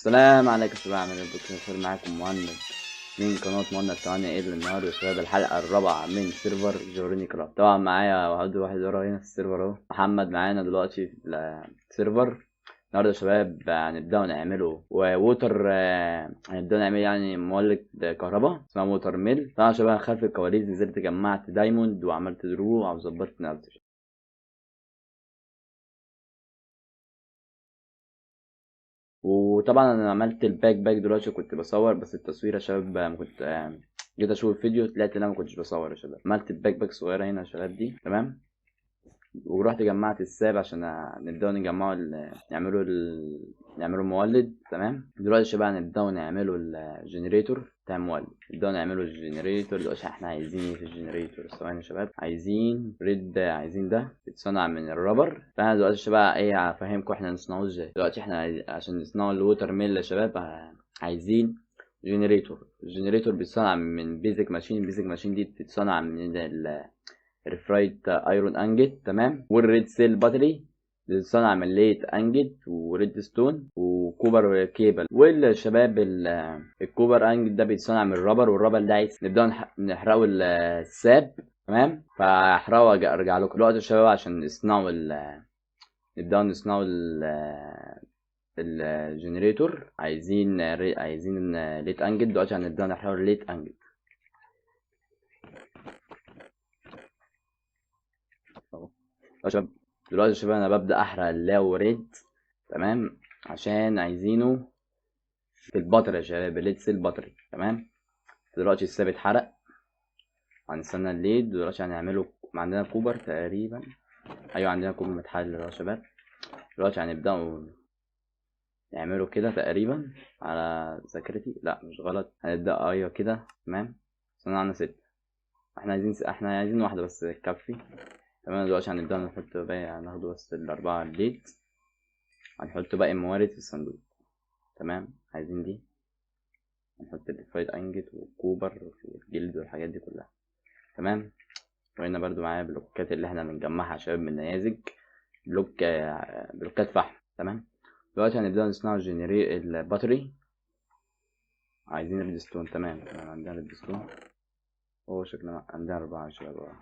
السلام عليكم شباب، عاملين ايه؟ بخير. معاكم مهند من قناة مهند 8 ال النهارده يا شباب الحلقة الرابعة من سيرفر جوريني كرافت. طبعا معايا واحد ورا هنا في السيرفر اهو، محمد معانا دلوقتي في السيرفر. النهارده يا شباب هنبدأ نعمله ووتر، هنبدأ نعمل يعني مولد كهرباء اسمها ووتر ميل. طبعا يا شباب خلف الكواليس نزلت جمعت دايموند وعملت دروع وظبطت نفسي. وطبعا انا عملت الباك دلوقتي، كنت بصور بس التصوير يا شباب ما كنت جيت اشوف الفيديو طلعت ان انا ما كنتش بصور يا شباب. عملت الباك صغيره هنا يا شباب دي تمام، ورحت جمعت الساب عشان نبداو نجمعه نعمله مولد. تمام دلوقتي يا شباب هنبداو نعمله الجنريتور بتاع المولد. نبداو نعمله الجنريتور دلوقتي. احنا عايزين ايه في الجنريتور؟ ثواني يا شباب، عايزين ريد، عايزين ده يتصنع من الرابر. فانا دلوقتي يا شباب ايه هفهمكم احنا نصنعه ازاي. دلوقتي احنا عشان نصنعه الووتر ميل يا شباب عايزين جنريتور. الجنريتور بيتصنع من بيزك ماشين. البيزك ماشين دي بتتصنع من الفرايت ايرون انجت تمام، والريد سيل باتري بتتصنع من ليت انجت وريد ستون وكوبر كيبل. والشباب الكوبر انجت ده بيتصنع من الرابر، والرابر ده عايز نبدأ نحرقه الساب تمام. فاحرقه ارجع لكم دلوقتي يا شباب عشان نبدأ نصنعه الجنريتور. عايزين ليت انجت. دلوقتي هنبدأ نحرقه ليت انجت. يا شباب دلوقتي يا شباب انا ببدأ احرق اللاو ريد تمام، عشان عايزينه في البطارية يا شباب، الليد سيل بطاري تمام. دلوقتي الساب اتحرق، هنستنى الليد. دلوقتي هنعمله عندنا كوبر تقريبا، ايوه عندنا كوبر متحلل يا شباب. دلوقتي هنبدأ نعمله كده تقريبا على ذاكرتي، لا مش غلط، هنبدأ ايوه كده تمام. صنعنا 6، احنا عايزين واحدة بس تكفي تمام. دلوقتي هنبدأ نحط باقي، هناخده بس ال4 الليد، هنحط باقي الموارد في الصندوق تمام. عايزين دي، هنحط الفرايد انجت والكوبر والجلد والحاجات دي كلها تمام. وهنا برضو معايا بلوكات اللي احنا بنجمعها يا شباب من نيازك، بلوكات فحم تمام. دلوقتي هنبدأ نصنع الباتري. عايزين ريدستون تمام. عندنا ريدستون، هو شكلنا عندنا 4 يا شباب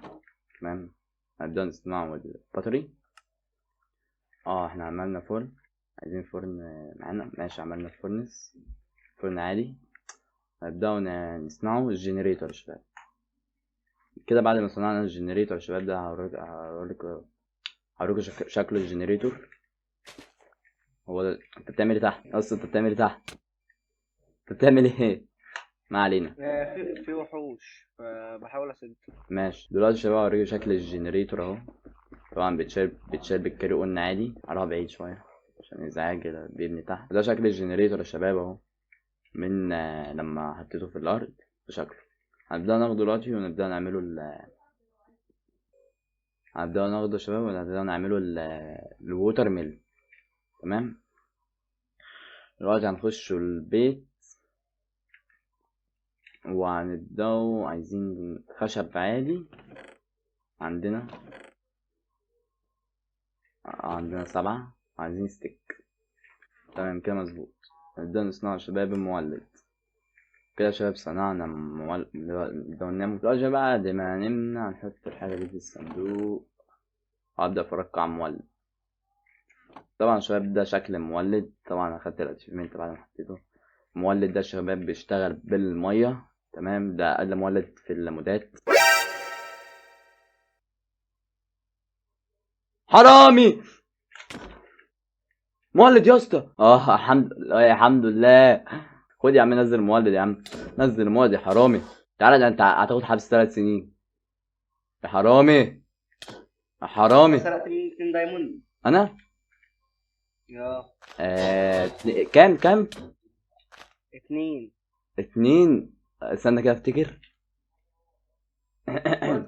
تمام. هنبدأ نصنعه الباتري. احنا عملنا فرن، عايزين فرن معانا ماشي. عملنا فرن عالي. هنبدأ نصنعه الجنريتور يا شباب كده. بعد ما صنعنا الجنريتور يا شباب ده هوريكم شكل الجنريتور. هو ده. انت بتعمل ايه تحت اصلا؟ انت بتعمل ايه تحت؟ انت بتعمل ايه؟ ما علينا. في وحوش فبحاول اسد. ماشي دلوقتي يا شباب هوريكم شكل الجنريتور اهو. طبعا بيتشال بالكاري قلنا عادي، هروح بعيد شويه عشان ازعاج كده بيبني تحت. ده شكل الجنريتور يا شباب اهو من لما حطيته في الارض. ده شكله. هنبدأ ناخده دلوقتي ونبدأ نعمله هنبدأ ناخده يا شباب ونبدأ نعمله الووتر ميل تمام. دلوقتي هنخش البيت وهنبدأ. عايزين خشب عالي، عندنا 7. عايزين ستيك تمام كده مظبوط. نبدأ نصنع شباب المولد كده يا شباب. صنعنا نبدأ ننام دلوقتي. بعد ما نمنا هنحط الحاجة دي في الصندوق وأبدأ أفرقع مولد. طبعا يا شباب ده شكل مولد. طبعا أخدت الاتشيفمنت بعد ما حطيته. المولد ده يا شباب بيشتغل بالمية تمام. ده أقل مولد في المودات. حرامي مولد يا اسطى. الحمد لله الحمد لله. خد يا عم نزل المولد يا عم، نزل المولد يا حرامي. تعالى ده انت هتاخد حبس 3 سنين يا حرامي. يا حرامي. سرقت مني 2 دايموند. انا يا كام 2. 2. استنى كده افتكر.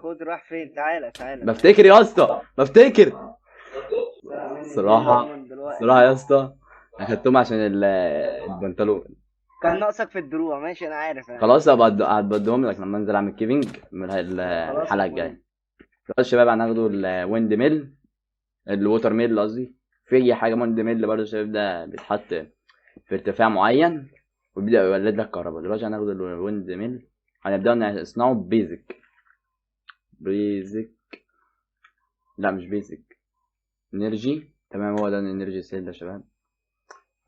خد راح فين؟ تعالى بفتكر يا اسطى بفتكر. سرق مني 2 الصراحة دايموند دلوقتي. يا اسطى اخدتهم عشان البنطلون. كان ناقصك في الدروع. ماشي انا عارف خلاص هبدهم لك لما انزل اعمل كيفنج من خلاص يا الحلقة اخويا. الجاية. خلاص شباب هناخده الويند ميل، الووتر ميل قصدي. في اي حاجة ويند ميل برضه شباب ده بيتحط في ارتفاع معين ويبدأ يولد لك كهرباء. دلوقتي هناخد الويند ميل، هنبدأ نصنعه بيزك. لا مش بيزك، انرجي. تمام، هو ده الانرجي سيل يا شباب.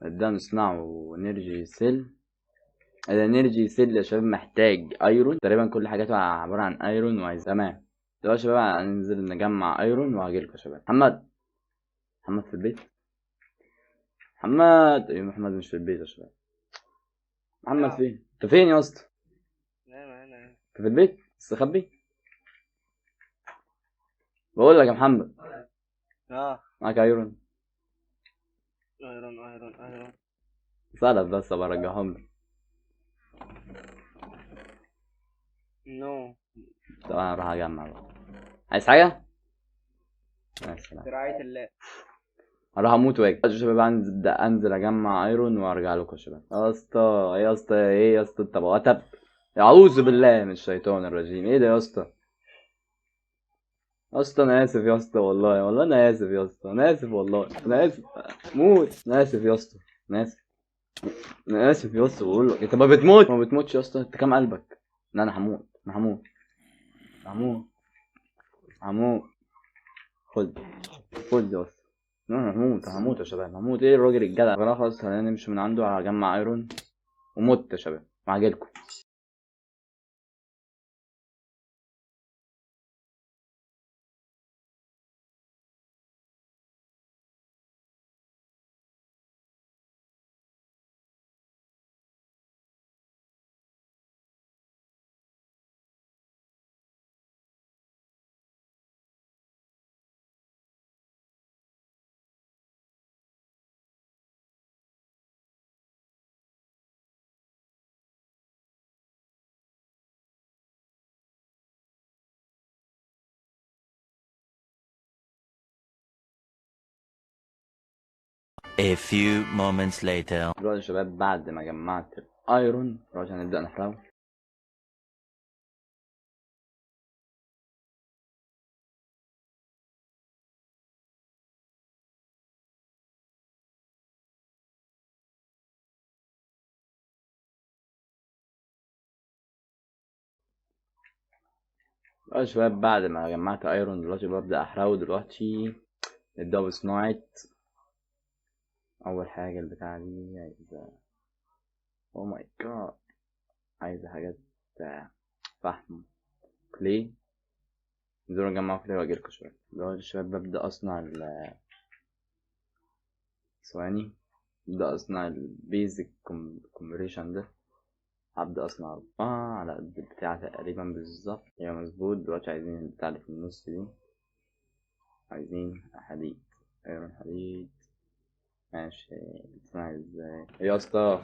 نبدأ نصنعه انرجي سيل. الانرجي سيل يا شباب محتاج ايرون، تقريبا كل حاجاته عبارة عن ايرون وعايز. تمام، دلوقتي يا شباب هننزل نجمع ايرون وهجيلكوا يا شباب. محمد في البيت. ايوه محمد مش في البيت يا شباب. محمد نعم. فين؟ انت فين يا اسطى؟ انا انت في البيت استخبي؟ بقول لك يا محمد، معاك ايرون؟ ايرون. سألت بس برجعهم لك. نو. طبعا اروح اجمع بقى. عايز حاجة؟ يا سلام. برعاية الله. هروح اموت واجي يا شباب. انزل اجمع ايرون وارجع لكم يا شباب. يا اسطى يا اسطى ايه يا اسطى؟ انت بوتب. اعوذ بالله من الشيطان الرجيم. ايه ده يا اسطى؟ يا اسطى انا اسف يا اسطى، والله انا اسف يا اسطى، انا اسف والله، انا اسف موت. انا اسف يا اسطى، انا اسف. انا اسف يا اسطى، بقول لك انت ما بتموتش يا اسطى. انت كام قلبك؟ لا انا هموت، هموت. هموت. خد يا اسطى. لا انا هموت يا شباب، هموت. ايه الراجل الجدع؟ خلاص خلينا نمشي من عنده. هجمع ايرون وموت يا شباب. معجلكم. A few moments later. دلوقتي يا شباب بعد ما جمعت الايرون دلوقتي هنبدأ نحرقه. دلوقتي يا شباب بعد ما جمعت ايرون دلوقتي ببدأ احرقه. دلوقتي نبدأ بصناعة اول حاجة. البتاعة دي عايزة، او ماي جاد، عايزة حاجات فحم، كلي. نزور نجمع كلي واجيلكوا شوية. دلوقتي يا شباب ببدأ اصنع ثواني. ببدأ اصنع البيزك كومبريشن ده. هبدأ أصنع 4 على قد البتاع تقريبا بالظبط. هي مظبوط. دلوقتي عايزين البتاع اللي في النص دي، عايزين حديد، ايرون حديد. ماشي، بتصنع ازاي؟ ايه يا اسطى؟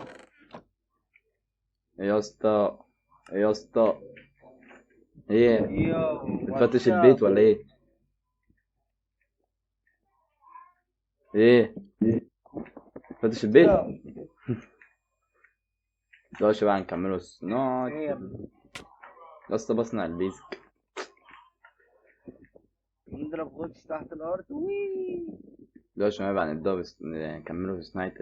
ايه يا اسطى؟ ايه يا اسطى؟ ايه؟ بتفتش البيت ولا ايه؟ ايه؟ بتفتش البيت؟ دلوقتي بقى هنكمله الصناعة. يا اسطى بصنع البيزك. نضرب غطس تحت الارض. وي. دلوقتي بقى هنبدأ نكمله في صناعة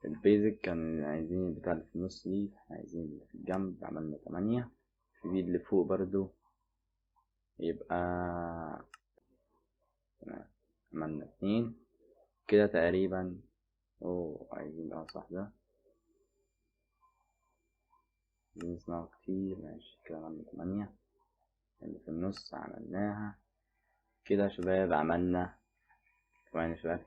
البيزك. كان عايزين البتاع اللي في النص دي، عايزين اللي في الجنب. عملنا 8. في دي اللي فوق برضو يبقى تمام. عملنا 2 كده تقريبا. عايزين صح ده. عايزين نصنعه كتير. ماشي كده عملنا 8. اللي في النص عملناها كده يا شباب. عملنا 8 يا شباب.